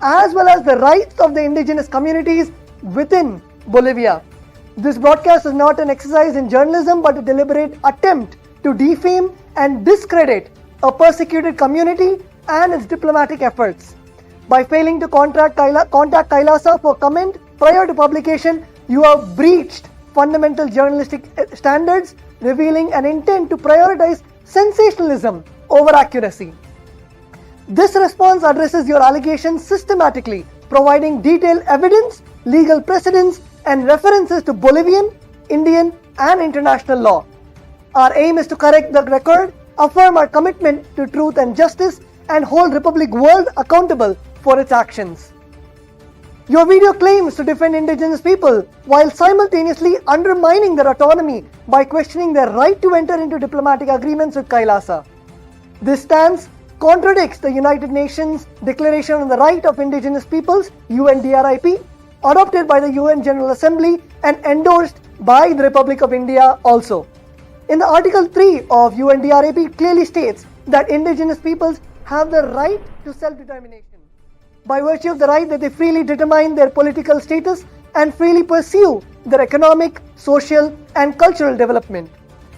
as well as the rights of the indigenous communities within Bolivia. This broadcast is not an exercise in journalism but a deliberate attempt to defame and discredit a persecuted community and its diplomatic efforts. By failing to contact Kailasa for comment prior to publication, you have breached fundamental journalistic standards, revealing an intent to prioritize sensationalism over accuracy. This response addresses your allegations systematically, providing detailed evidence, legal precedents, and references to Bolivian, Indian, and international law. Our aim is to correct the record, affirm our commitment to truth and justice, and hold Republic World accountable for its actions. Your video claims to defend indigenous people while simultaneously undermining their autonomy by questioning their right to enter into diplomatic agreements with Kailasa. This stance contradicts the United Nations Declaration on the Right of Indigenous Peoples, UNDRIP, adopted by the UN General Assembly and endorsed by the Republic of India also. In the Article 3 of UNDRIP, it clearly states that indigenous peoples have the right to self-determination by virtue of the right that they freely determine their political status and freely pursue their economic, social, and cultural development.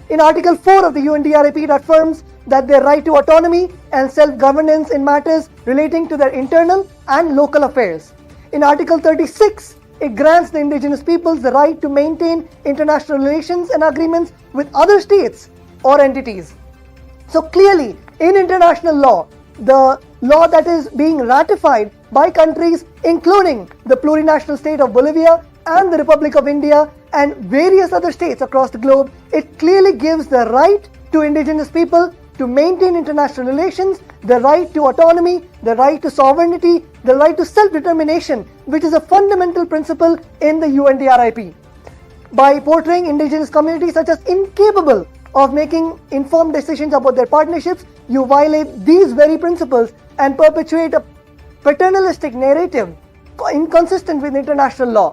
In Article 4 of the UNDRIP, it affirms that their right to autonomy and self-governance in matters relating to their internal and local affairs. In Article 36, it grants the indigenous peoples the right to maintain international relations and agreements with other states or entities. So clearly, in international law, the law that is being ratified by countries including the plurinational state of Bolivia and the Republic of India and various other states across the globe, it clearly gives the right to indigenous people to maintain international relations, the right to autonomy, the right to sovereignty, the right to self-determination, which is a fundamental principle in the UNDRIP. By portraying indigenous communities such as incapable of making informed decisions about their partnerships, you violate these very principles and perpetuate a paternalistic narrative inconsistent with international law.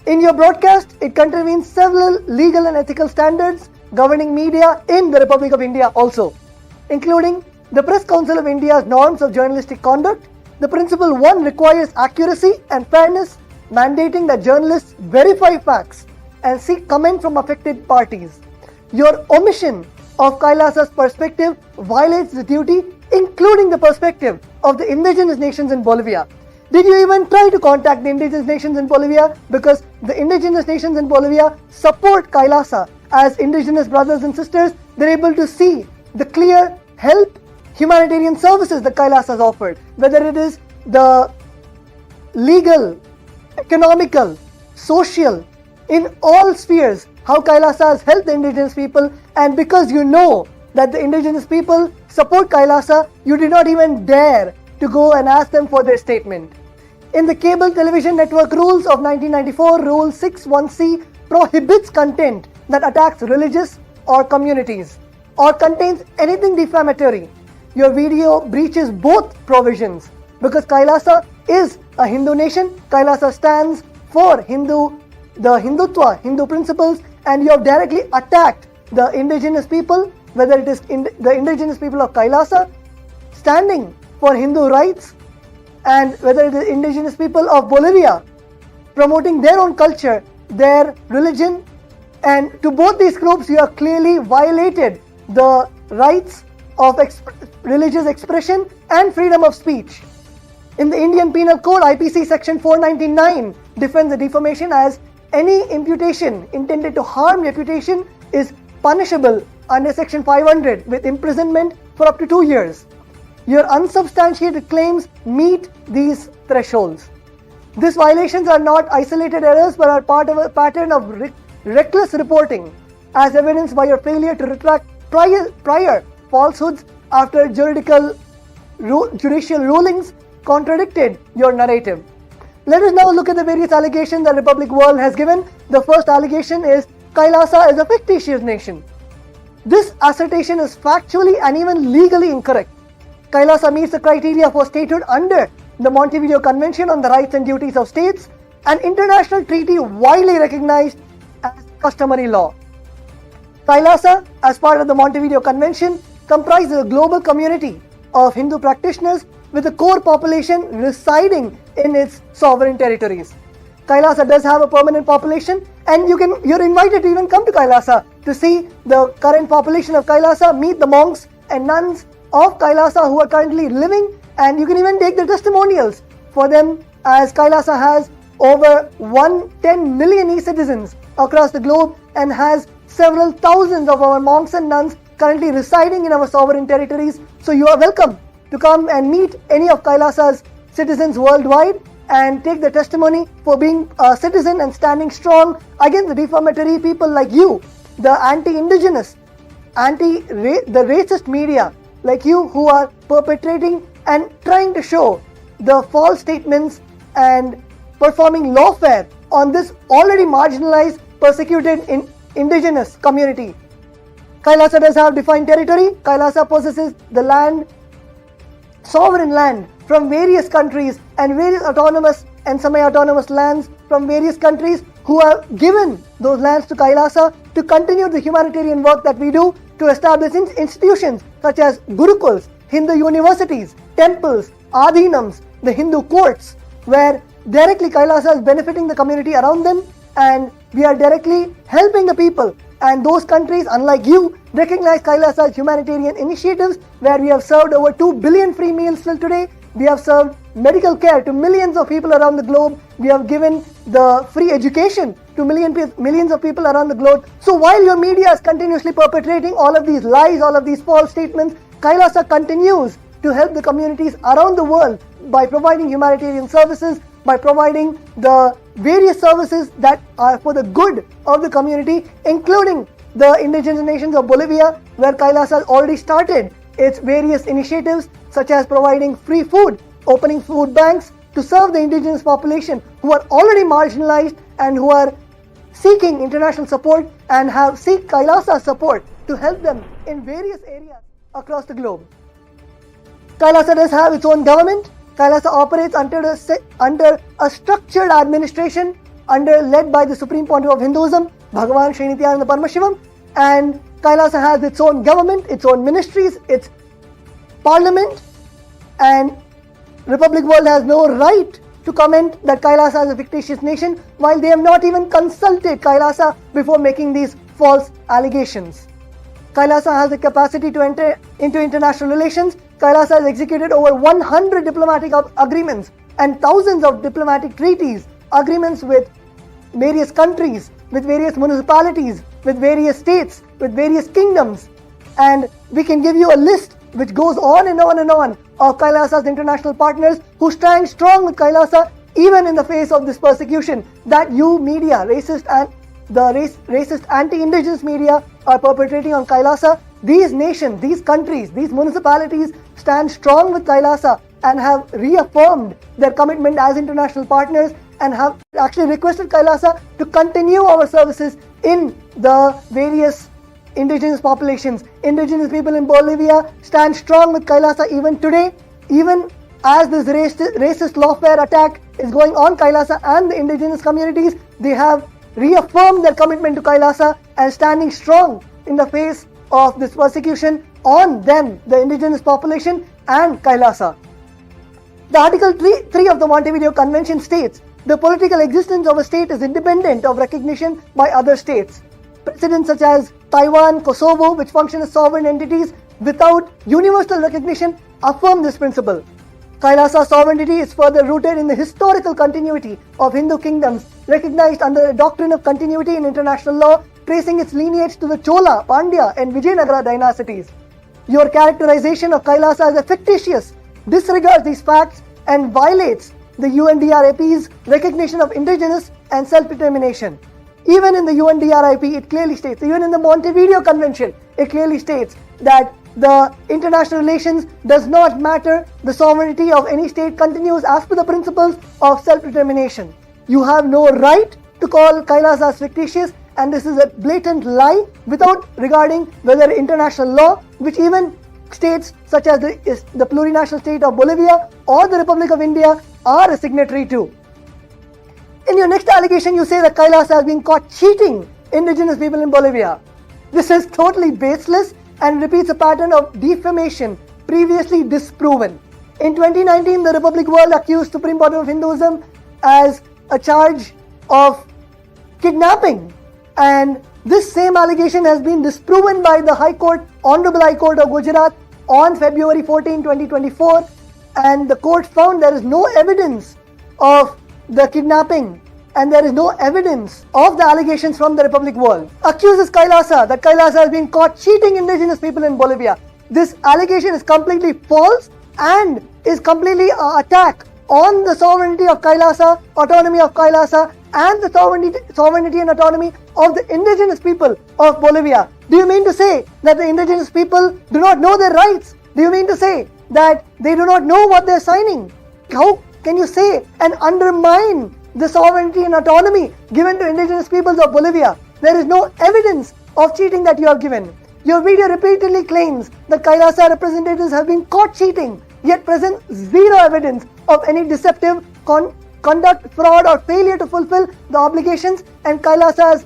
In your broadcast, it contravenes several legal and ethical standards governing media in the Republic of India also, including the Press Council of India's norms of journalistic conduct. The Principle 1 requires accuracy and fairness, mandating that journalists verify facts and seek comment from affected parties. Your omission of Kailasa's perspective violates the duty, including the perspective of the indigenous nations in Bolivia. Did you even try to contact the indigenous nations in Bolivia? Because the indigenous nations in Bolivia support Kailasa as indigenous brothers and sisters. They're able to see the clear help, humanitarian services that Kailasa has offered, whether it is the legal, economical, social, in all spheres, how Kailasa has helped the indigenous people. And because you know that the indigenous people support Kailasa, you did not even dare to go and ask them for their statement. In the Cable Television Network Rules of 1994, Rule 61C prohibits content that attacks religious or communities or contains anything defamatory. Your video breaches both provisions because Kailasa is a Hindu nation. Kailasa stands for the Hindutva, Hindu principles, and you have directly attacked the indigenous people, whether it is the indigenous people of Kailasa standing for Hindu rights, and whether it is indigenous people of Bolivia promoting their own culture, their religion. And to both these groups, you have clearly violated the rights of religious expression and freedom of speech. In the Indian Penal Code, IPC Section 499 defines the defamation as any imputation intended to harm reputation is punishable under Section 500 with imprisonment for up to 2 years. Your unsubstantiated claims meet these thresholds. These violations are not isolated errors but are part of a pattern of reckless reporting, as evidenced by your failure to retract prior falsehoods after judicial rulings contradicted your narrative. Let us now look at the various allegations that Republic World has given. The first allegation is Kailasa is a fictitious nation. This assertion is factually and even legally incorrect. Kailasa meets the criteria for statehood under the Montevideo Convention on the Rights and Duties of States, an international treaty widely recognized as customary law. Kailasa, as part of the Montevideo Convention, comprises a global community of Hindu practitioners with the core population residing in its sovereign territories. Kailasa does have a permanent population, and you're invited to even come to Kailasa to see the current population of Kailasa, meet the monks and nuns of Kailasa who are currently living, and you can even take the testimonials for them, as Kailasa has over 110 million e-citizens across the globe and has several thousands of our monks and nuns currently residing in our sovereign territories. So you are welcome to come and meet any of Kailasa's citizens worldwide and take the testimony for being a citizen and standing strong against the defamatory people like you, the anti-indigenous, the racist media like you who are perpetrating and trying to show the false statements and performing lawfare on this already marginalized, persecuted indigenous community. Kailasa does have defined territory. Kailasa possesses the land, sovereign land from various countries and various autonomous and semi-autonomous lands from various countries who have given those lands to Kailasa to continue the humanitarian work that we do, to establish institutions such as Gurukuls, Hindu universities, temples, adhinams, the Hindu courts, where directly Kailasa is benefiting the community around them, and we are directly helping the people. And those countries, unlike you, recognize Kailasa's humanitarian initiatives, where we have served over 2 billion free meals till today. We have served medical care to millions of people around the globe. We have given the free education to millions of people around the globe. So while your media is continuously perpetrating all of these lies, all of these false statements, Kailasa continues to help the communities around the world by providing humanitarian services, by providing the various services that are for the good of the community, including the indigenous nations of Bolivia, where Kailasa has already started its various initiatives, such as providing free food, opening food banks to serve the indigenous population who are already marginalized and who are seeking international support and seek Kailasa's support to help them in various areas across the globe. Kailasa does have its own government. Kailasa operates under a structured administration led by the Supreme Pontiff of Hinduism, Bhagavan Sri Nityananda Paramashivam, and Kailasa has its own government, its own ministries, its parliament, and Republic World has no right to comment that Kailasa is a fictitious nation, while they have not even consulted Kailasa before making these false allegations. Kailasa has the capacity to enter into international relations. Kailasa has executed over 100 diplomatic agreements and thousands of diplomatic treaties, agreements with various countries, with various municipalities, with various states, with various kingdoms. And we can give you a list which goes on and on and on of Kailasa's international partners who stand strong with Kailasa even in the face of this persecution that you media, racist anti-indigenous media are perpetrating on Kailasa. These nations, these countries, these municipalities stand strong with Kailasa and have reaffirmed their commitment as international partners and have actually requested Kailasa to continue our services in the various indigenous populations. Indigenous people in Bolivia stand strong with Kailasa even today, even as this racist lawfare attack is going on Kailasa and the indigenous communities. They have reaffirmed their commitment to Kailasa and standing strong in the face of this persecution on them, the indigenous population and Kailasa. The Article 3 of the Montevideo Convention states, the political existence of a state is independent of recognition by other states. Precedents such as Taiwan, Kosovo, which function as sovereign entities without universal recognition, affirm this principle. Kailasa's sovereignty is further rooted in the historical continuity of Hindu kingdoms, recognized under the doctrine of continuity in international law, tracing its lineage to the Chola, Pandya and Vijayanagara dynasties. Your characterization of Kailasa as a fictitious disregards these facts and violates the UNDRIP's recognition of indigenous and self-determination. Even in the UNDRIP, it clearly states, even in the Montevideo Convention, it clearly states that the international relations does not matter. The sovereignty of any state continues as per the principles of self-determination. You have no right to call Kailasa as fictitious, and this is a blatant lie without regarding whether international law, which even states such as the plurinational state of Bolivia or the Republic of India are a signatory to. In your next allegation, you say that Kailasa has been caught cheating indigenous people in Bolivia. This is totally baseless and repeats a pattern of defamation previously disproven. In 2019, the Republic World accused Supreme Court of Hinduism as a charge of kidnapping, and this same allegation has been disproven by the High Court, Honorable High Court of Gujarat on February 14, 2024, and the court found there is no evidence of the kidnapping and there is no evidence of the allegations from the Republic World. Accuses Kailasa that Kailasa has been caught cheating indigenous people in Bolivia. This allegation is completely false and is completely an attack on the sovereignty of Kailasa, autonomy of Kailasa, and the sovereignty and autonomy of the indigenous people of Bolivia. Do you mean to say that the indigenous people do not know their rights? Do you mean to say that they do not know what they're signing? How can you say and undermine the sovereignty and autonomy given to indigenous peoples of Bolivia? There is no evidence of cheating that you have given. Your video repeatedly claims that Kailasa representatives have been caught cheating, yet present zero evidence of any deceptive conduct, fraud or failure to fulfill the obligations, and Kailasa has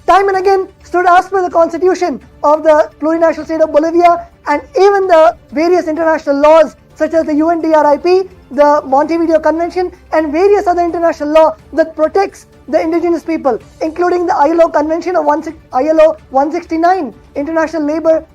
time and again stood as per the constitution of the plurinational state of Bolivia and even the various international laws such as the UNDRIP, the Montevideo Convention and various other international law that protects the indigenous people, including the ILO Convention of ILO 169, International Labour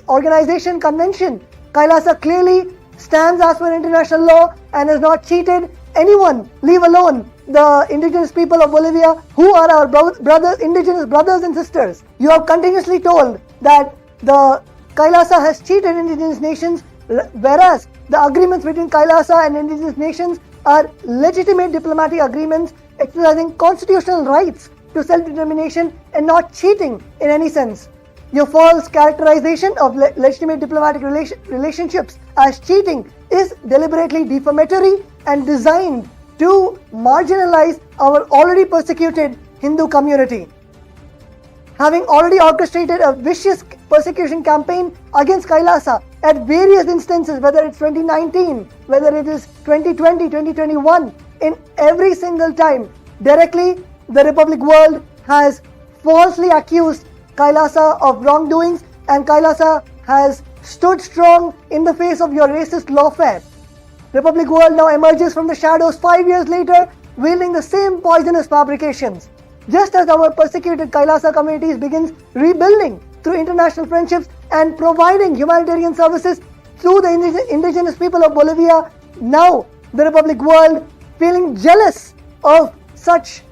Organization Convention. Kailasa clearly stands as per international law and has not cheated anyone, leave alone the indigenous people of Bolivia who are our brothers, indigenous brothers and sisters. You have continuously told that the Kailasa has cheated indigenous nations, whereas the agreements between Kailasa and indigenous nations are legitimate diplomatic agreements exercising constitutional rights to self-determination and not cheating in any sense. Your false characterization of legitimate diplomatic relationships as cheating is deliberately defamatory and designed to marginalize our already persecuted Hindu community. Having already orchestrated a vicious persecution campaign against Kailasa at various instances, whether it's 2019, whether it is 2020, 2021, in every single time, directly the Republic World has falsely accused Kailasa of wrongdoings, and Kailasa has stood strong in the face of your racist lawfare. Republic World now emerges from the shadows 5 years later, wielding the same poisonous fabrications. Just as our persecuted Kailasa communities begins rebuilding through international friendships and providing humanitarian services through the indigenous people of Bolivia, now the Republic World, feeling jealous of such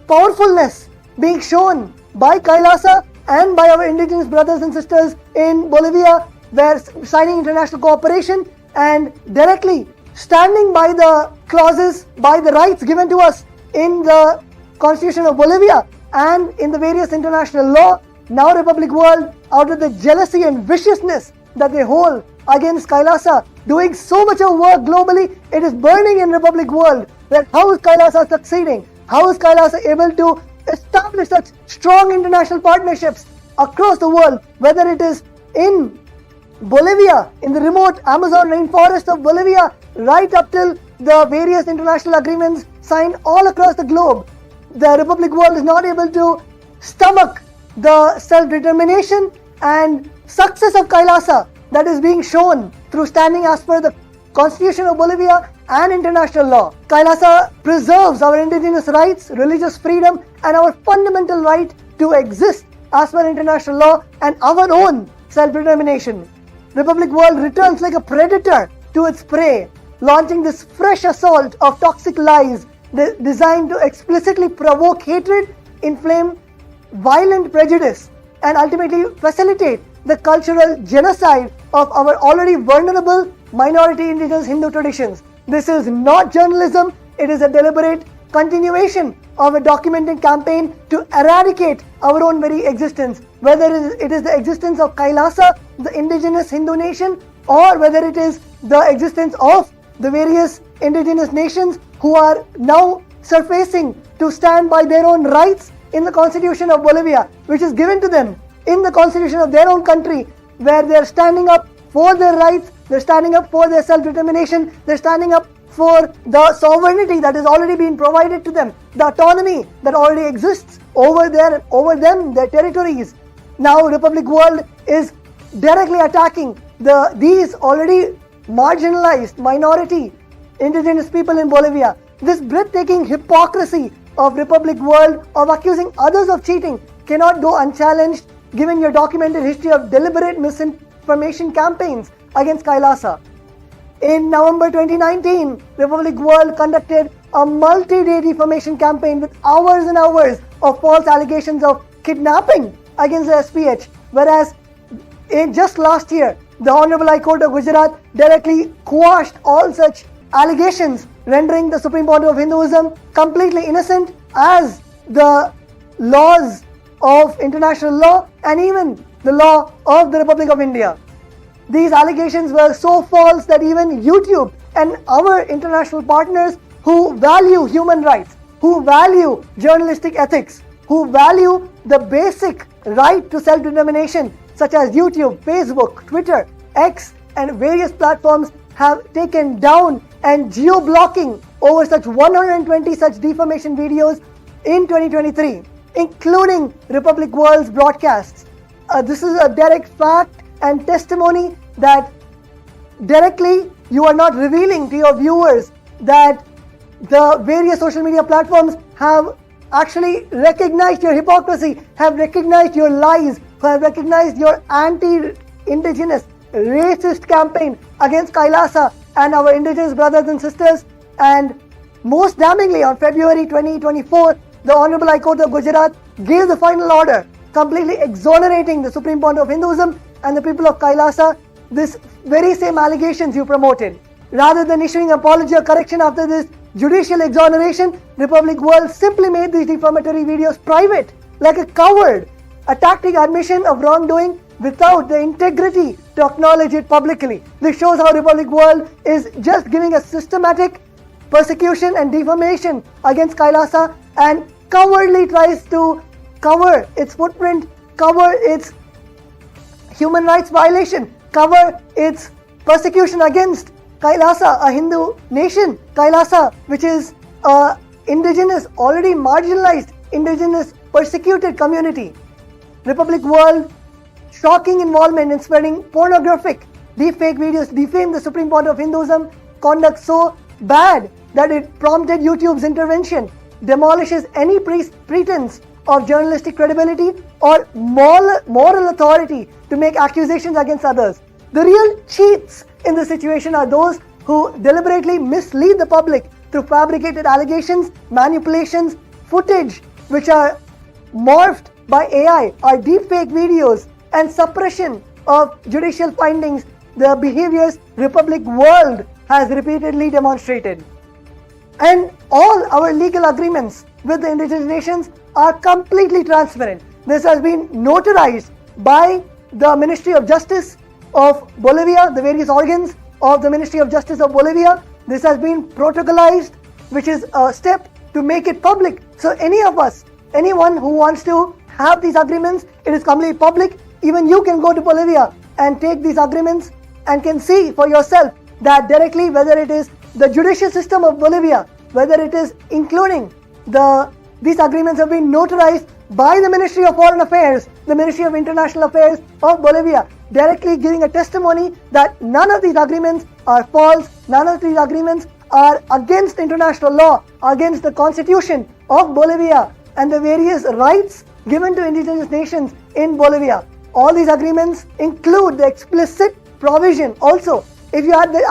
powerfulness being shown by Kailasa and by our indigenous brothers and sisters in Bolivia, were signing international cooperation and directly standing by the clauses, by the rights given to us in the Constitution of Bolivia and in the various international law. Now Republic World, out of the jealousy and viciousness that they hold against Kailasa, doing so much of work globally, it is burning in Republic World that how is Kailasa succeeding? How is Kailasa able to establish such strong international partnerships across the world, whether it is in Bolivia, in the remote Amazon rainforest of Bolivia, right up till the various international agreements signed all across the globe. The Republic World is not able to stomach the self-determination and success of Kailasa that is being shown through standing as per the Constitution of Bolivia and international law. Kailasa preserves our indigenous rights, religious freedom, and our fundamental right to exist as per international law and our own self-determination. Republic World returns like a predator to its prey, launching this fresh assault of toxic lies designed to explicitly provoke hatred, inflame violent prejudice, and ultimately facilitate the cultural genocide of our already vulnerable minority indigenous Hindu traditions. This is not journalism, it is a deliberate continuation of a documented campaign to eradicate our own very existence, whether it is the existence of Kailasa, the indigenous Hindu nation, or whether it is the existence of the various indigenous nations who are now surfacing to stand by their own rights in the Constitution of Bolivia, which is given to them in the Constitution of their own country, where they are standing up for their rights, they're standing up for their self-determination, they're standing up for the sovereignty that has already been provided to them, the autonomy that already exists over them, their territories. Now Republic World is directly attacking these already marginalized minority indigenous people in Bolivia. This breathtaking hypocrisy of Republic World of accusing others of cheating cannot go unchallenged given your documented history of deliberate misinformation campaigns against Kailasa. In November 2019, Republic World conducted a multi-day defamation campaign with hours and hours of false allegations of kidnapping against the SPH, whereas just last year, the Honorable High Court of Gujarat directly quashed all such allegations, rendering the Supreme Court of Hinduism completely innocent as the laws of international law and even the law of the Republic of India. These allegations were so false that even YouTube and our international partners who value human rights, who value journalistic ethics, who value the basic right to self-determination, such as YouTube, Facebook, Twitter, X, and various platforms, have taken down and geo-blocking over such 120 such defamation videos in 2023, including Republic World's broadcasts. This is a direct fact and testimony that directly you are not revealing to your viewers that the various social media platforms have actually recognized your hypocrisy, have recognized your lies, have recognized your anti-indigenous racist campaign against Kailasa and our indigenous brothers and sisters. And most damningly, on February 2024, the Honorable High Court of Gujarat gave the final order completely exonerating the Supreme Court of Hinduism and the people of Kailasa this very same allegations you promoted. Rather than issuing an apology or correction after this judicial exoneration, Republic World simply made these defamatory videos private, like a coward, attacking admission of wrongdoing without the integrity to acknowledge it publicly. This shows how Republic World is just giving a systematic persecution and defamation against Kailasa and cowardly tries to cover its footprint, cover its human rights violation, cover its persecution against Kailasa, a Hindu nation, Kailasa, which is a indigenous, already marginalized, indigenous persecuted community. Republic World shocking involvement in spreading pornographic, deepfake videos, defamed the Supreme Court of Hinduism, conduct so bad that it prompted YouTube's intervention, demolishes any pretense of journalistic credibility or moral authority to make accusations against others. The real cheats in this situation are those who deliberately mislead the public through fabricated allegations, manipulations, footage which are morphed by AI, are deepfake videos, and suppression of judicial findings, the behaviors Republic World has repeatedly demonstrated. And all our legal agreements with the indigenous nations are completely transparent. This has been notarized by the Ministry of Justice of Bolivia, the various organs of the Ministry of Justice of Bolivia. This has been protocolized, which is a step to make it public. So any of us, anyone who wants to have these agreements, it is completely public. Even you can go to Bolivia and take these agreements and can see for yourself that directly whether it is the judicial system of Bolivia, whether it is including these agreements have been notarized by the Ministry of Foreign Affairs, the Ministry of International Affairs of Bolivia, directly giving a testimony that none of these agreements are false, none of these agreements are against international law, against the Constitution of Bolivia and the various rights given to indigenous nations in Bolivia. All these agreements include the explicit provision also, if you had the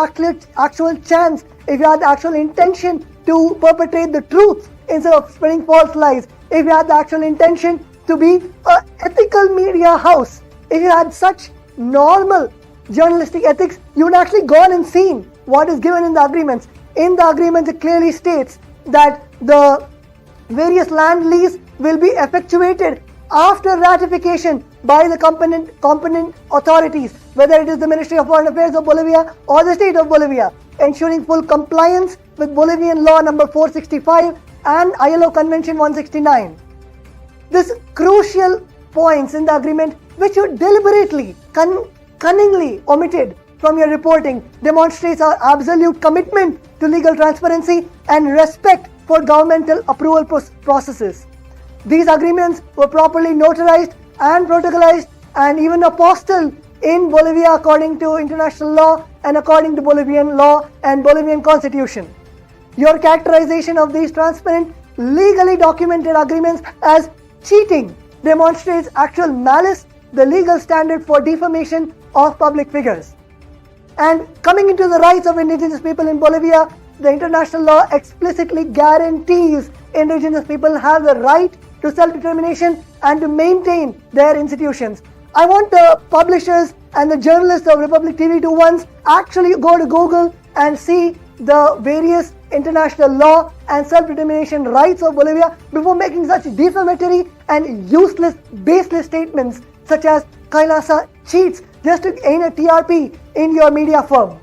actual chance, if you had the actual intention to perpetrate the truth instead of spreading false lies, if you had the actual intention to be an ethical media house, if you had such normal journalistic ethics, you would actually gone and seen what is given in the agreements. In the agreements, it clearly states that the various land lease will be effectuated after ratification by the competent authorities, whether it is the Ministry of Foreign Affairs of Bolivia or the State of Bolivia, ensuring full compliance with Bolivian law number 465 and ILO Convention 169. This crucial points in the agreement, which you deliberately, cunningly omitted from your reporting, demonstrates our absolute commitment to legal transparency and respect for governmental approval processes. These agreements were properly notarized and protocolized, and even apostilled in Bolivia according to international law and according to Bolivian law and Bolivian constitution. Your characterization of these transparent, legally documented agreements as cheating demonstrates actual malice, the legal standard for defamation of public figures. And coming into the rights of indigenous people in Bolivia, the international law explicitly guarantees indigenous people have the right to self-determination and to maintain their institutions. I want the publishers and the journalists of Republic TV to once actually go to Google and see the various international law and self-determination rights of Bolivia before making such defamatory and useless, baseless statements such as Kailasa cheats just to gain a TRP in your media firm.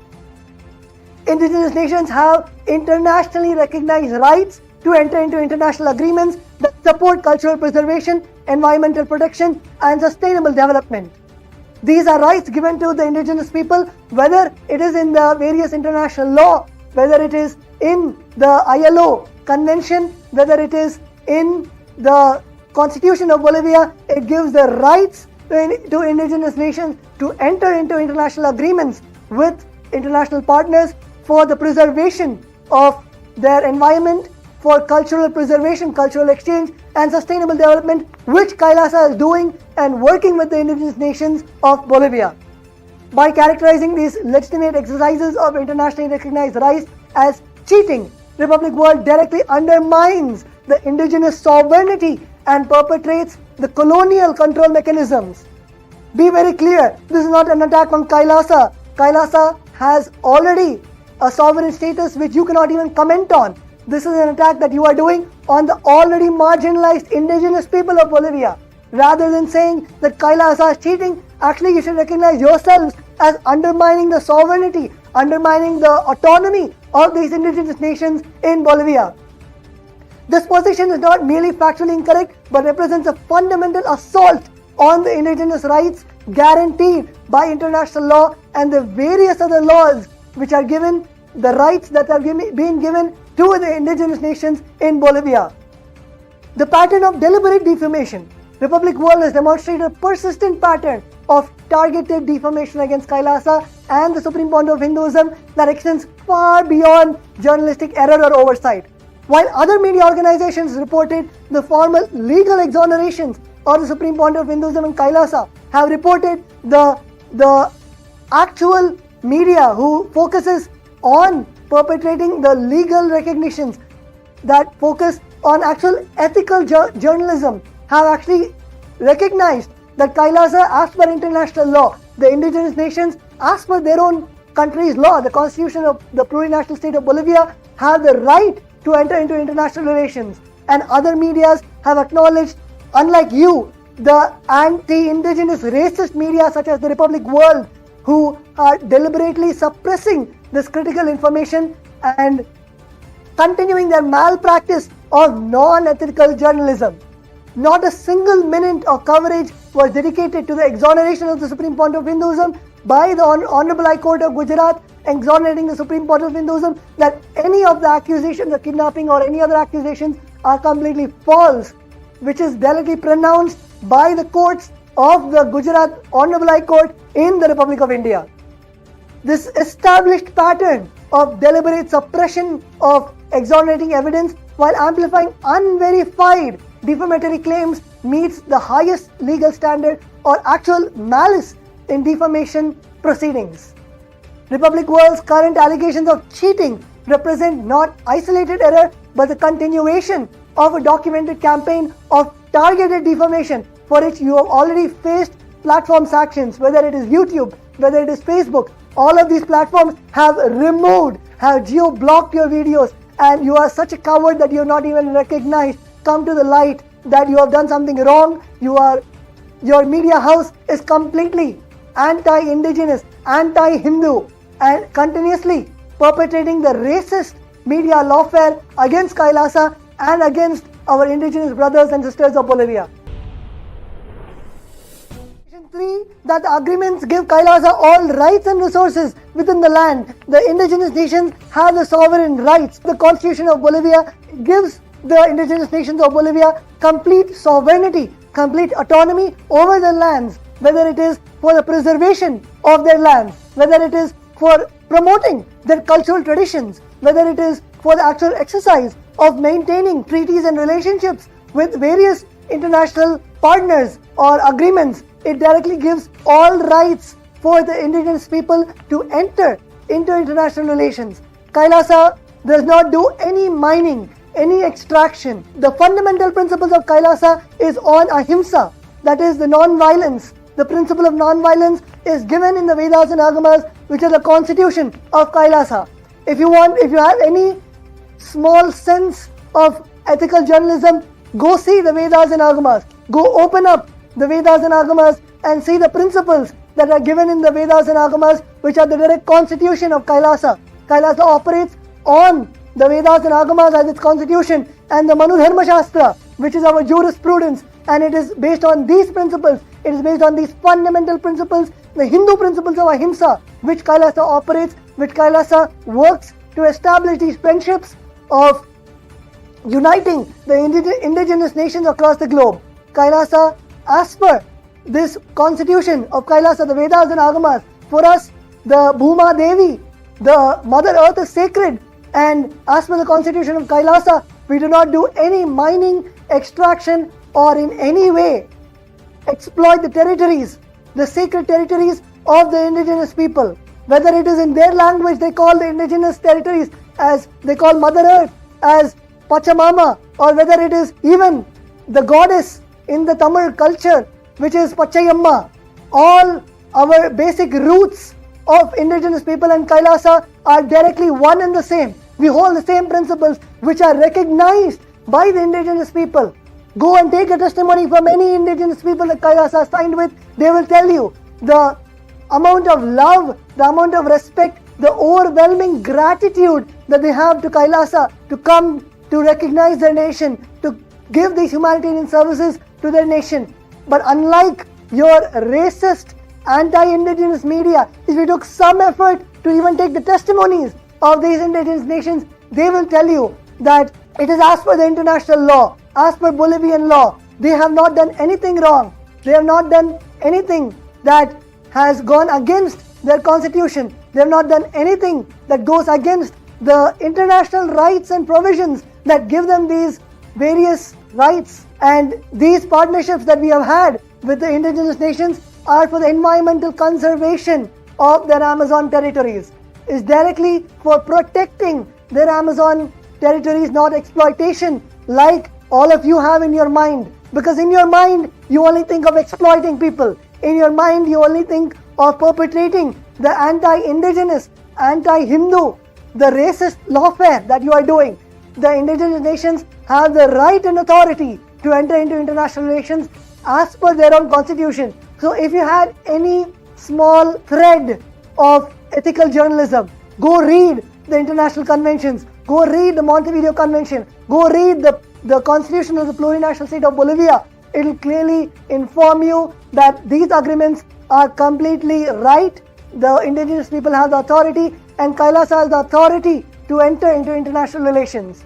Indigenous nations have internationally recognized rights to enter into international agreements that support cultural preservation, environmental protection, and sustainable development. These are rights given to the indigenous people, whether it is in the various international law, whether it is in the ILO convention, whether it is in the constitution of Bolivia. It gives the rights to indigenous nations to enter into international agreements with international partners for the preservation of their environment, for cultural preservation, cultural exchange, and sustainable development, which Kailasa is doing and working with the indigenous nations of Bolivia. By characterizing these legitimate exercises of internationally recognized rights as cheating, Republic World directly undermines the indigenous sovereignty and perpetrates the colonial control mechanisms. Be very clear, this is not an attack on Kailasa. Kailasa has already a sovereign status which you cannot even comment on. This is an attack that you are doing on the already marginalized indigenous people of Bolivia. Rather than saying that Kailasa is cheating, actually you should recognize yourselves as undermining the sovereignty, undermining the autonomy of these indigenous nations in Bolivia. This position is not merely factually incorrect, but represents a fundamental assault on the indigenous rights guaranteed by international law and the various other laws which are given, the rights that are being given to the indigenous nations in Bolivia. The pattern of deliberate defamation. Republic World has demonstrated a persistent pattern of targeted defamation against Kailasa and the Supreme Point of Hinduism that extends far beyond journalistic error or oversight. While other media organizations reported the formal legal exonerations of the Supreme Point of Hinduism and Kailasa, have reported the actual media who focuses on perpetrating the legal recognitions that focus on actual ethical journalism, have actually recognized that Kailasa, as per international law, the indigenous nations, as per their own country's law, the constitution of the plurinational state of Bolivia, have the right to enter into international relations. And other medias have acknowledged, unlike you, the anti-indigenous racist media such as the Republic World, who are deliberately suppressing this critical information and continuing their malpractice of non-ethical journalism. Not a single minute of coverage was dedicated to the exoneration of the Supreme Point of Hinduism by the Honorable High Court of Gujarat, exonerating the Supreme Point of Hinduism that any of the accusations of kidnapping or any other accusations are completely false, which is delicately pronounced by the courts of the Gujarat Honorable High Court in the Republic of India. This established pattern of deliberate suppression of exonerating evidence while amplifying unverified defamatory claims meets the highest legal standard or actual malice in defamation proceedings. Republic World's current allegations of cheating represent not isolated error but the continuation of a documented campaign of targeted defamation for which you have already faced platform sanctions, whether it is YouTube, whether it is Facebook. All of these platforms have removed, have geo-blocked your videos, and you are such a coward that you have not even recognized, come to the light that you have done something wrong. Your media house is completely anti-indigenous, anti-Hindu, and continuously perpetrating the racist media lawfare against Kailasa and against our indigenous brothers and sisters of Bolivia. 3. That the agreements give Kailasa all rights and resources within the land. The indigenous nations have the sovereign rights. The Constitution of Bolivia gives the indigenous nations of Bolivia complete sovereignty, complete autonomy over the lands whether it is for the preservation of their land, whether it is for promoting their cultural traditions, whether it is for the actual exercise of maintaining treaties and relationships with various international partners or agreements. It directly gives all rights for the indigenous people to enter into international relations. Kailasa does not do any mining, any extraction. The fundamental principles of Kailasa is on ahimsa, that is the non-violence. The principle of non-violence is given in the Vedas and Agamas, which is the constitution of Kailasa. If you have any small sense of ethical journalism, go see the Vedas and Agamas. Go open up the Vedas and Agamas and see the principles that are given in the Vedas and Agamas, which are the direct constitution of Kailasa. Kailasa operates on the Vedas and Agamas as its constitution, and the Manu Dharma Shastra, which is our jurisprudence, and it is based on these principles. It is based on these fundamental principles, the Hindu principles of ahimsa, which Kailasa operates, which Kailasa works to establish these friendships of uniting the indigenous nations across the globe. Kailasa, as per this constitution of Kailasa, the Vedas and Agamas, for us, the Bhuma Devi, the Mother Earth is sacred, and as per the constitution of Kailasa, we do not do any mining, extraction, or in any way exploit the territories, the sacred territories of the indigenous people. Whether it is in their language, they call the indigenous territories as they call Mother Earth as Pachamama, or whether it is even the goddess in the Tamil culture, which is Pachayamma. All our basic roots of indigenous people and Kailasa are directly one and the same. We hold the same principles which are recognized by the indigenous people. Go and take a testimony from any indigenous people that Kailasa signed with. They will tell you the amount of love, the amount of respect, the overwhelming gratitude that they have to Kailasa to come to recognize their nation, to give these humanitarian services to their nation. But unlike your racist, anti-indigenous media, if you took some effort to even take the testimonies of these indigenous nations, they will tell you that it is as per the international law, as per Bolivian law. They have not done anything wrong. They have not done anything that has gone against their constitution. They have not done anything that goes against the international rights and provisions that give them these various rights. And these partnerships that we have had with the indigenous nations are for the environmental conservation of their Amazon territories. Is directly for protecting their Amazon territories, not exploitation like all of you have in your mind. Because in your mind, you only think of exploiting people. In your mind, you only think of perpetrating the anti-indigenous, anti-Hindu, the racist lawfare that you are doing. The indigenous nations have the right and authority to enter into international relations as per their own constitution. So if you had any small thread of ethical journalism, go read the international conventions, go read the Montevideo Convention, go read the constitution of the plurinational state of Bolivia. It will clearly inform you that these agreements are completely right. The indigenous people have the authority, and Kailasa has the authority to enter into international relations.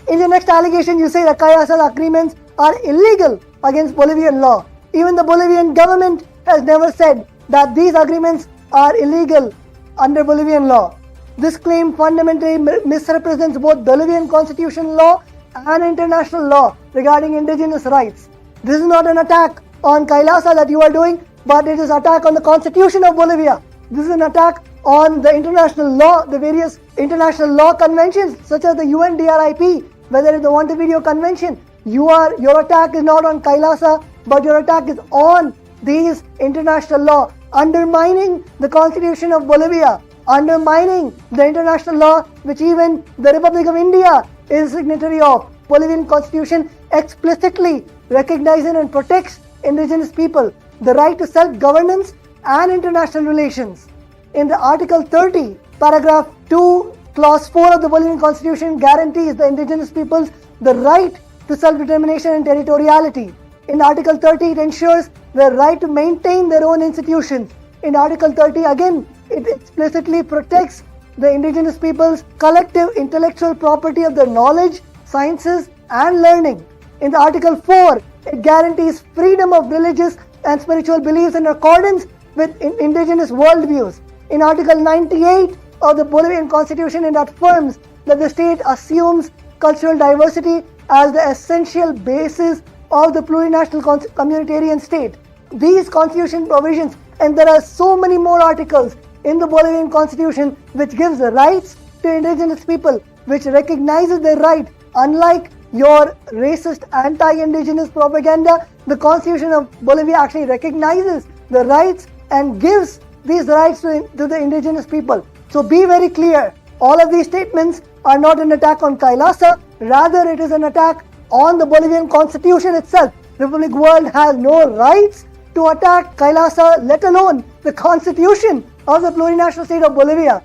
In the next allegation, you say that Kailasa's agreements are illegal against Bolivian law. Even the Bolivian government has never said that these agreements are illegal under Bolivian law. This claim fundamentally misrepresents both Bolivian constitutional law and international law regarding indigenous rights. This is not an attack on Kailasa that you are doing, but it is an attack on the constitution of Bolivia. This is an attack on the international law, the various international law conventions such as the UNDRIP, whether it's the Montevideo Convention. Your attack is not on Kailasa, but your attack is on these international law, undermining the constitution of Bolivia, undermining the international law which even the Republic of India is a signatory of. Bolivian constitution explicitly recognizes and protects indigenous people, the right to self-governance and international relations. In the Article 30, paragraph 2, clause 4 of the Bolivian constitution guarantees the indigenous peoples the right to self-determination and territoriality. In Article 30, it ensures the right to maintain their own institutions. In Article 30, again, it explicitly protects the indigenous people's collective intellectual property of their knowledge, sciences, and learning. In the Article 4, it guarantees freedom of religious and spiritual beliefs in accordance with indigenous worldviews. In Article 98 of the Bolivian Constitution, it affirms that the state assumes cultural diversity as the essential basis of the plurinational communitarian state. These constitution provisions, and there are so many more articles in the Bolivian Constitution which gives the rights to indigenous people, which recognizes their right. Unlike your racist anti-indigenous propaganda, the Constitution of Bolivia actually recognizes the rights and gives these rights to the indigenous people. So be very clear, all of these statements are not an attack on Kailasa, rather it is an attack on the Bolivian Constitution itself. Republic World has no rights to attack Kailasa, let alone the Constitution of the plurinational state of Bolivia.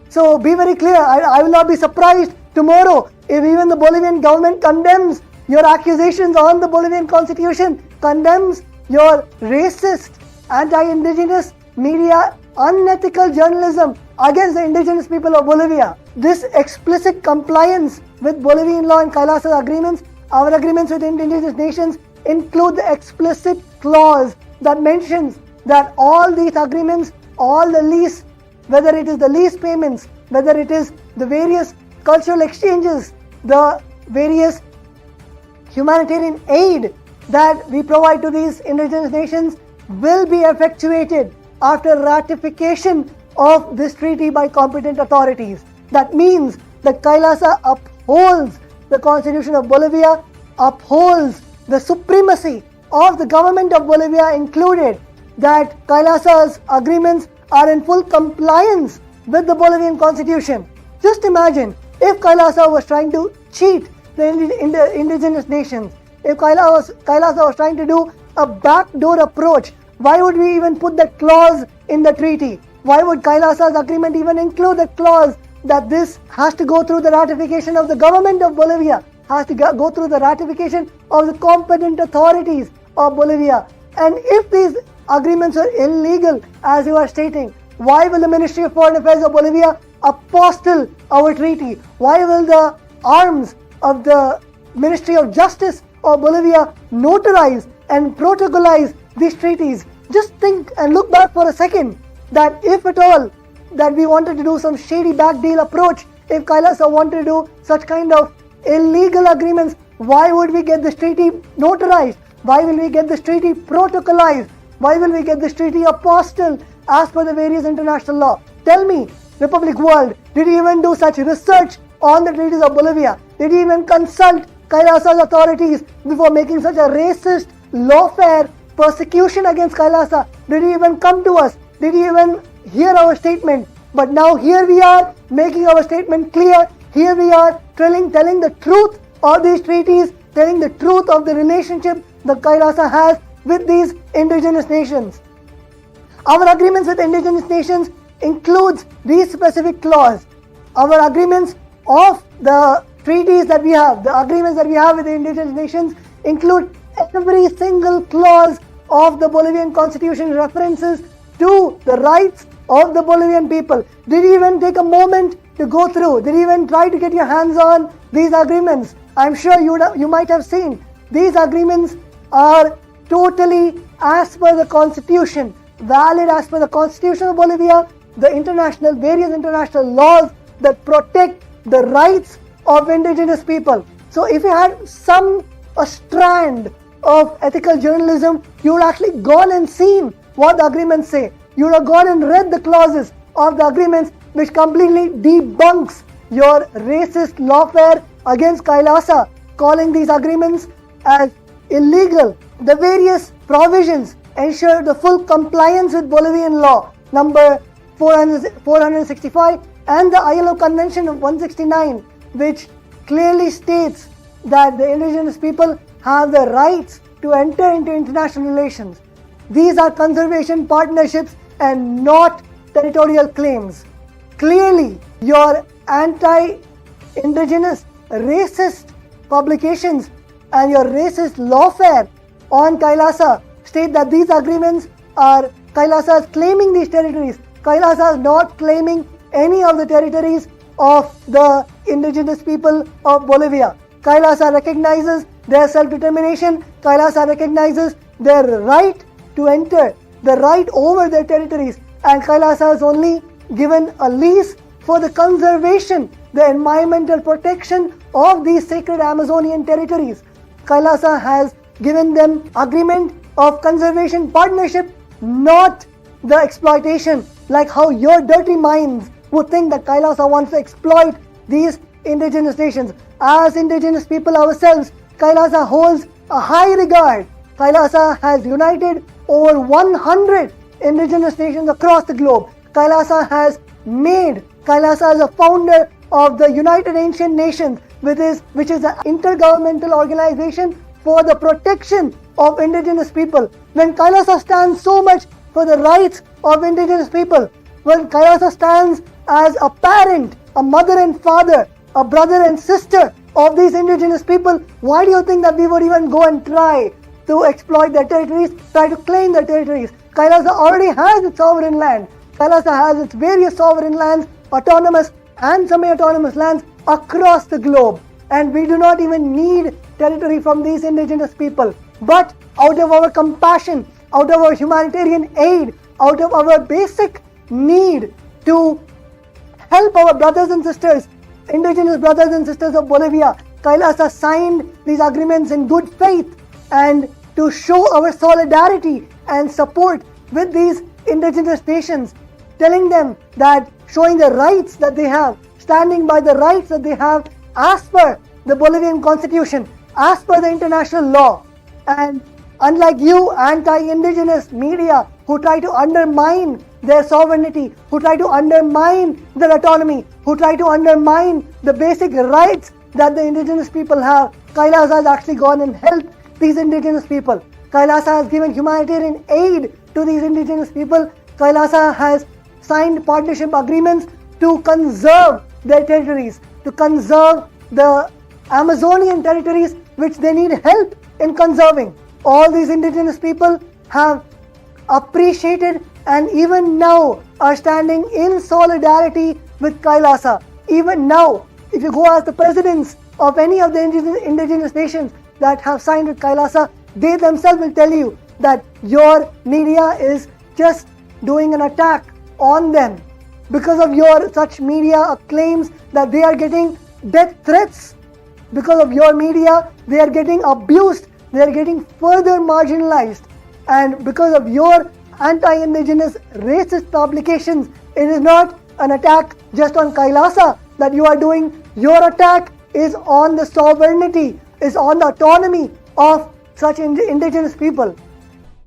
So be very clear, I will not be surprised tomorrow if even the Bolivian government condemns your accusations on the Bolivian Constitution, condemns your racist, anti-indigenous media, unethical journalism against the indigenous people of Bolivia. This explicit compliance with Bolivian law and Kailasa agreements, our agreements with indigenous nations, include the explicit clause that mentions that all these agreements, all the lease, whether it is the lease payments, whether it is the various cultural exchanges, the various humanitarian aid that we provide to these indigenous nations, will be effectuated after ratification of this treaty by competent authorities. That means that Kailasa upholds the Constitution of Bolivia, upholds the supremacy of the government of Bolivia included, that Kailasa's agreements are in full compliance with the Bolivian Constitution. Just imagine if Kailasa was trying to cheat the indigenous nations, if Kailasa was trying to do a backdoor approach, why would we even put that clause in the treaty? Why would Kailasa's agreement even include the clause that this has to go through the ratification of the government of Bolivia, has to go through the ratification of the competent authorities of Bolivia? And if these agreements are illegal, as you are stating, why will the Ministry of Foreign Affairs of Bolivia apostille our treaty? Why will the arms of the Ministry of Justice of Bolivia notarize and protocolize these treaties? Just think and look back for a second, that if at all that we wanted to do some shady back deal approach, if Kailasa wanted to do such kind of illegal agreements, why would we get this treaty notarized? Why will we get this treaty protocolized? Why will we get this treaty apostilled as per the various international law? Tell me, Republic World, did you even do such research on the treaties of Bolivia? Did you even consult Kailasa's authorities before making such a racist, lawfare persecution against Kailasa? Did you even come to us? Did you even hear our statement? But now here we are making our statement clear. Here we are telling the truth of these treaties, telling the truth of the relationship that Kailasa has with these indigenous nations. Our agreements with indigenous nations includes these specific clauses. Our agreements of the treaties that we have, the agreements that we have with the indigenous nations include every single clause of the Bolivian Constitution references to the rights of the Bolivian people. Did you even take a moment to go through? Did you even try to get your hands on these agreements? I'm sure you might have seen. These agreements are totally as per the Constitution, valid as per the Constitution of Bolivia, the various international laws that protect the rights of indigenous people. So if you had a strand of ethical journalism, you would actually gone and seen what the agreements say. You would have gone and read the clauses of the agreements, which completely debunks your racist lawfare against Kailasa, calling these agreements as illegal. The various provisions ensure the full compliance with Bolivian law number 465 and the ILO Convention of 169, which clearly states that the indigenous people have the rights to enter into international relations. These are conservation partnerships and not territorial claims. Clearly, your anti-indigenous, racist publications and your racist lawfare on Kailasa state that these agreements are Kailasa is claiming these territories. Kailasa is not claiming any of the territories of the indigenous people of Bolivia. Kailasa recognizes their self-determination. Kailasa recognizes their right to enter, the right over their territories, and Kailasa is only given a lease for the conservation, the environmental protection of these sacred Amazonian territories. Kailasa has given them agreement of conservation partnership, not the exploitation, like how your dirty minds would think that Kailasa wants to exploit these indigenous nations. As indigenous people ourselves, Kailasa holds a high regard. Kailasa has united over 100 indigenous nations across the globe. Kailasa is a founder of the United Ancient Nations, which is an intergovernmental organization for the protection of indigenous people. When Kailasa stands so much for the rights of indigenous people, when Kailasa stands as a parent, a mother and father, a brother and sister of these indigenous people, why do you think that we would even go and try to exploit their territories, try to claim their territories? Kailasa already has its sovereign land. Kailasa has its various sovereign lands, autonomous and semi-autonomous lands across the globe. And we do not even need territory from these indigenous people. But out of our compassion, out of our humanitarian aid, out of our basic need to help our brothers and sisters, indigenous brothers and sisters of Bolivia, Kailasa signed these agreements in good faith and to show our solidarity and support with these indigenous nations, telling them that, showing the rights that they have, standing by the rights that they have as per the Bolivian constitution, as per the international law. And unlike you anti-indigenous media who try to undermine their sovereignty, who try to undermine their autonomy, who try to undermine the basic rights that the indigenous people have, Kailasa has actually gone and helped these indigenous people. Kailasa has given humanitarian aid to these indigenous people. Kailasa has signed partnership agreements to conserve their territories, to conserve the Amazonian territories which they need help in conserving. All these indigenous people have appreciated and even now are standing in solidarity with Kailasa. Even now, if you go ask the presidents of any of the indigenous nations that have signed with Kailasa, they themselves will tell you that your media is just doing an attack on them. Because of your such media claims that they are getting death threats. Because of your media, they are getting abused. They are getting further marginalized. And because of your anti-indigenous racist publications, it is not an attack just on Kailasa that you are doing. Your attack is on the sovereignty, is on the autonomy of such indigenous people.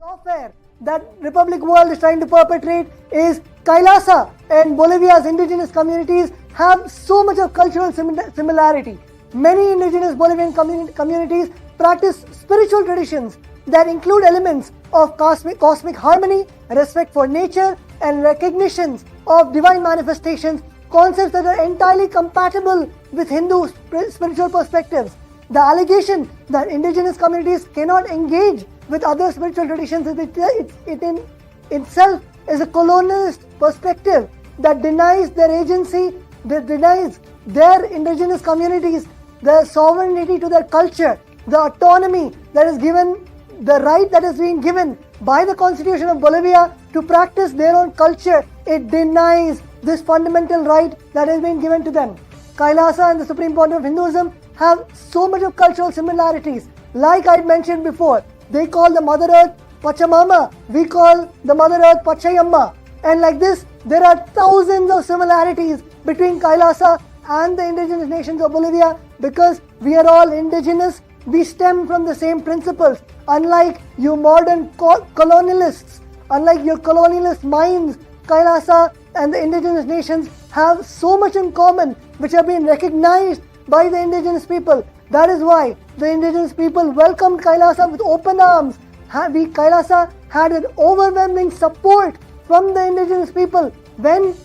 Warfare that Republic World is trying to perpetrate is Kailasa and Bolivia's indigenous communities have so much of cultural similarity. Many indigenous Bolivian communities practice spiritual traditions that include elements of cosmic harmony, respect for nature, and recognitions of divine manifestations, concepts that are entirely compatible with Hindu spiritual perspectives. The allegation that indigenous communities cannot engage with other spiritual traditions it in itself is a colonialist perspective that denies their agency, that denies their indigenous communities the sovereignty to their culture, the autonomy that is given, the right that is being given by the Constitution of Bolivia to practice their own culture. It denies this fundamental right that has been given to them. Kailasa and the Supreme Point of Hinduism have so much of cultural similarities. Like I mentioned before, they call the Mother Earth Pachamama, we call the Mother Earth Pachayamma. And like this, there are thousands of similarities between Kailasa and the indigenous nations of Bolivia because we are all indigenous. We stem from the same principles. Unlike you modern colonialists, unlike your colonialist minds, Kailasa and the indigenous nations have so much in common which have been recognized by the indigenous people. That is why the indigenous people welcomed Kailasa with open arms. Kailasa had an overwhelming support from the indigenous people when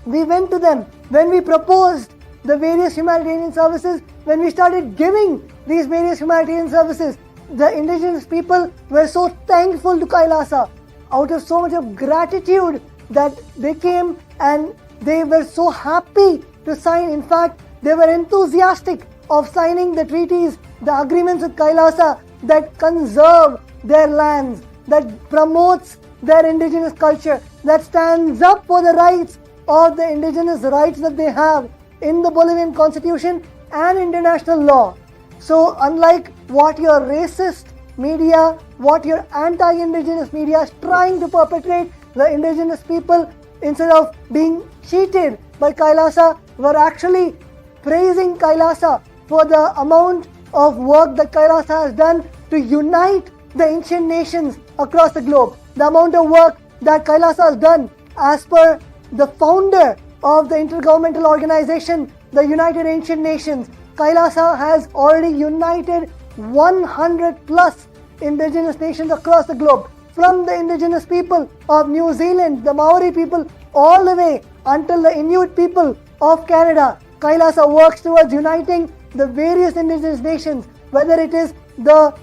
we went to them, when we proposed the various humanitarian services, when we started giving these various humanitarian services. The indigenous people were so thankful to Kailasa out of so much of gratitude that they came and they were so happy to sign. In fact, they were enthusiastic of signing the treaties, the agreements with Kailasa that conserve their lands, that promotes their indigenous culture, that stands up for the rights of the indigenous rights that they have in the Bolivian constitution and international law. So unlike what your racist media, what your anti-indigenous media is trying to perpetrate, the indigenous people, instead of being cheated by Kailasa, were actually praising Kailasa for the amount of work that Kailasa has done to unite the ancient nations across the globe. The amount of work that Kailasa has done, as per the founder of the intergovernmental organization, the United Ancient Nations, Kailasa has already united 100 plus indigenous nations across the globe, from the indigenous people of New Zealand, the Maori people, all the way until the Inuit people of Canada. Kailasa works towards uniting the various indigenous nations, whether it is the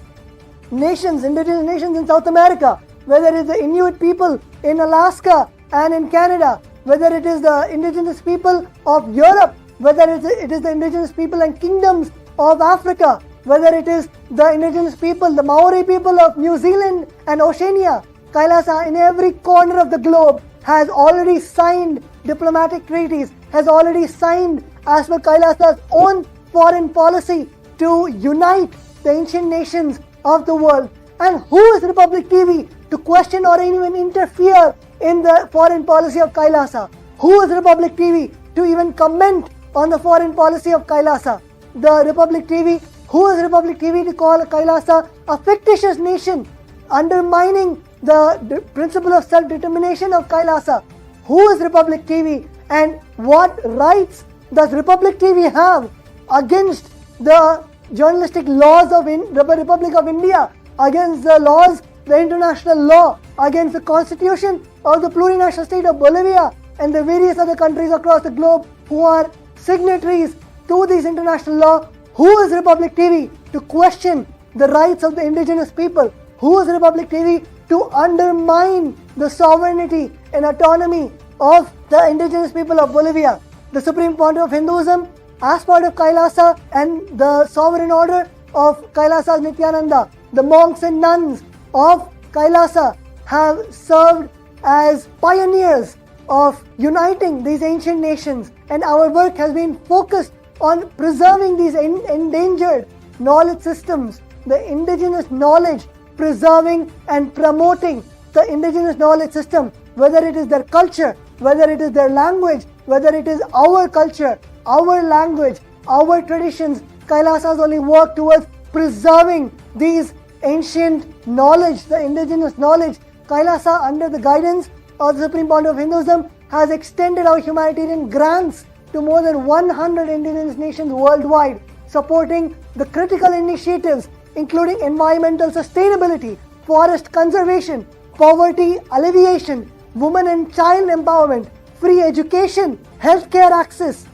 indigenous nations in South America, whether it is the Inuit people in Alaska and in Canada, whether it is the indigenous people of Europe, whether it is the indigenous people and kingdoms of Africa, whether it is the indigenous people, the Maori people of New Zealand and Oceania. Kailasa in every corner of the globe has already signed diplomatic treaties, has already signed as per Kailasa's own foreign policy to unite the ancient nations of the world. And who is Republic TV to question or even interfere in the foreign policy of Kailasa? Who is Republic TV to even comment on the foreign policy of Kailasa? The Republic TV, who is Republic TV to call Kailasa a fictitious nation, undermining the principle of self-determination of Kailasa? Who is Republic TV, and what rights does Republic TV have against the journalistic laws of the Republic of India, against the laws, the international law, against the constitution of the plurinational state of Bolivia and the various other countries across the globe who are signatories to these international law? Who is Republic TV to question the rights of the indigenous people? Who is Republic TV to undermine the sovereignty and autonomy of the indigenous people of Bolivia? The Supreme Pontiff of Hinduism, as part of Kailasa and the sovereign order of Kailasa's Nityananda, the monks and nuns of Kailasa have served as pioneers of uniting these ancient nations, and our work has been focused on preserving these endangered knowledge systems, the indigenous knowledge, preserving and promoting the indigenous knowledge system, whether it is their culture, whether it is their language, whether it is our culture, our language, our traditions. Kailasa has only worked towards preserving these ancient knowledge, the indigenous knowledge. Kailasa, under the guidance of the Supreme Pontiff of Hinduism, has extended our humanitarian grants to more than 100 indigenous nations worldwide, supporting the critical initiatives including environmental sustainability, forest conservation, poverty alleviation, women and child empowerment, free education, healthcare access,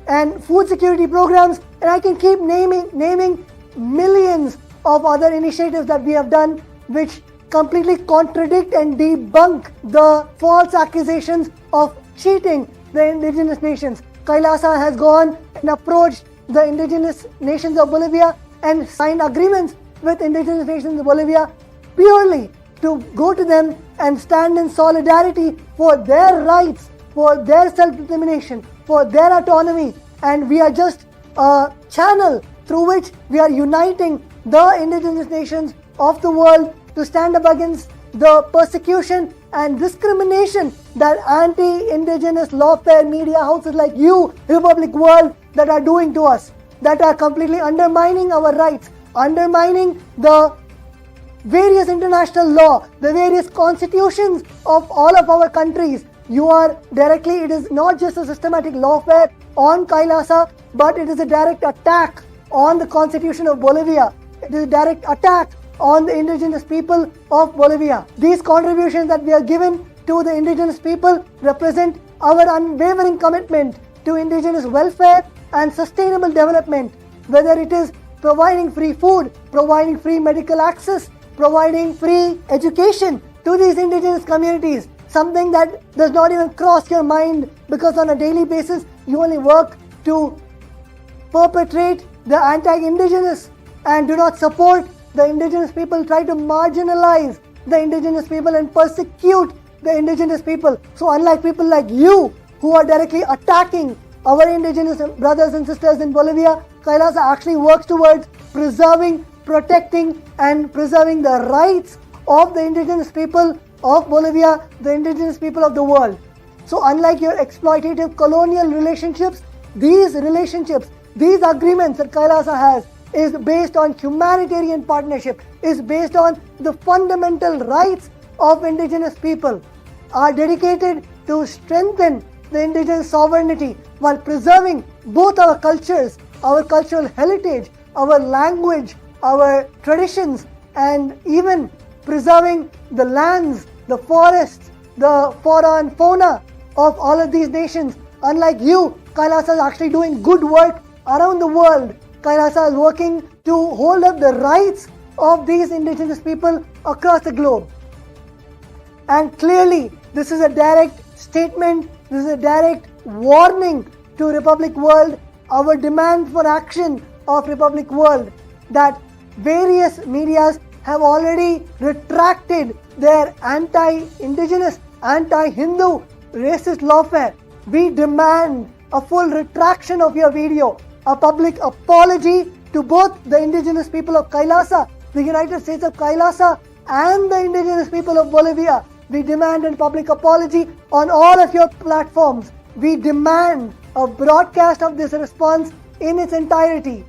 and food security programs, and I can keep naming millions of other initiatives that we have done which completely contradict and debunk the false accusations of cheating the indigenous nations. Kailasa has gone and approached the indigenous nations of Bolivia and signed agreements with indigenous nations of Bolivia purely to go to them and stand in solidarity for their rights, for their self-determination, for their autonomy. And we are just a channel through which we are uniting the indigenous nations of the world to stand up against the persecution and discrimination that anti-indigenous lawfare media houses like you, Republic World, that are doing to us, that are completely undermining our rights, undermining the various international law, the various constitutions of all of our countries. You are directly, it is not just a systematic lawfare on Kailasa, but it is a direct attack on the constitution of Bolivia. It is a direct attack on the indigenous people of Bolivia. These contributions that we are given to the indigenous people represent our unwavering commitment to indigenous welfare and sustainable development, whether it is providing free food, providing free medical access, providing free education to these indigenous communities, something that does not even cross your mind because on a daily basis you only work to perpetrate the anti-indigenous and do not support the indigenous people, try to marginalize the indigenous people and persecute the indigenous people. So unlike people like you who are directly attacking our indigenous brothers and sisters in Bolivia, Kailasa actually works towards preserving, protecting and preserving the rights of the indigenous people of Bolivia, the indigenous people of the world. So unlike your exploitative colonial relationships, these agreements that Kailasa has is based on humanitarian partnership, is based on the fundamental rights of indigenous people, are dedicated to strengthen the indigenous sovereignty while preserving both our cultures, our cultural heritage, our language, our traditions, and even preserving the lands, the forests, the flora and fauna of all of these nations. Unlike you, Kailasa is actually doing good work around the world. Kailasa is working to hold up the rights of these indigenous people across the globe. And clearly, this is a direct statement, this is a direct warning to Republic World, our demand for action of Republic World, that various medias have already retracted their anti-indigenous, anti-Hindu, racist lawfare. We demand a full retraction of your video, a public apology to both the indigenous people of Kailasa, the United States of Kailasa, and the indigenous people of Bolivia. We demand a public apology on all of your platforms. We demand a broadcast of this response in its entirety.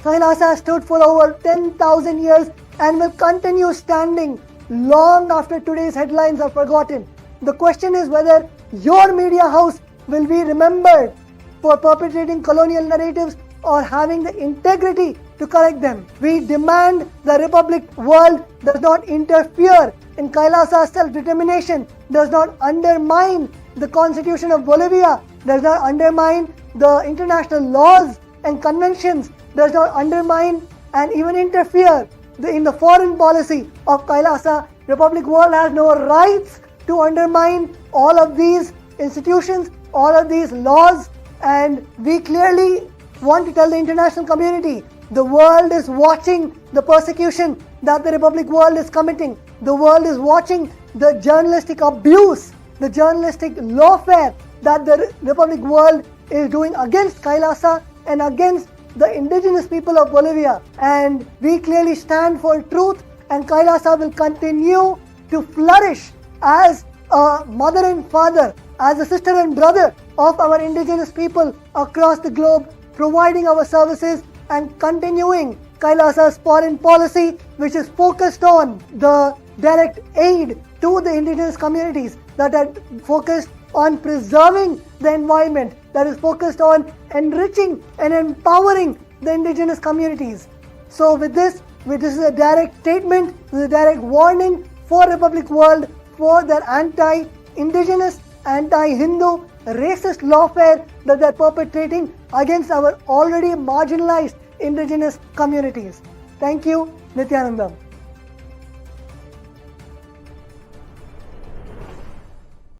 Kailasa has stood for over 10,000 years and will continue standing long after today's headlines are forgotten. The question is whether your media house will be remembered for perpetrating colonial narratives or having the integrity to correct them. We demand the Republic World does not interfere in Kailasa's self-determination, does not undermine the Constitution of Bolivia, does not undermine the international laws and conventions, does not undermine and even interfere in the foreign policy of Kailasa. Republic World has no rights to undermine all of these institutions, all of these laws, and we clearly want to tell the international community, the world is watching the persecution that the Republic World is committing. The world is watching the journalistic abuse, the journalistic lawfare that the Republic World is doing against Kailasa and against the indigenous people of Bolivia. And we clearly stand for truth, and Kailasa will continue to flourish as a mother and father, as a sister and brother of our indigenous people across the globe, providing our services and continuing Kailasa's foreign policy, which is focused on the direct aid to the indigenous communities, that are focused on preserving the environment, that is focused on enriching and empowering the indigenous communities. So with this is a direct statement, this is a direct warning for Republic World for their anti-indigenous, anti-Hindu, racist lawfare that they are perpetrating against our already marginalized indigenous communities. Thank you, Nityanandam.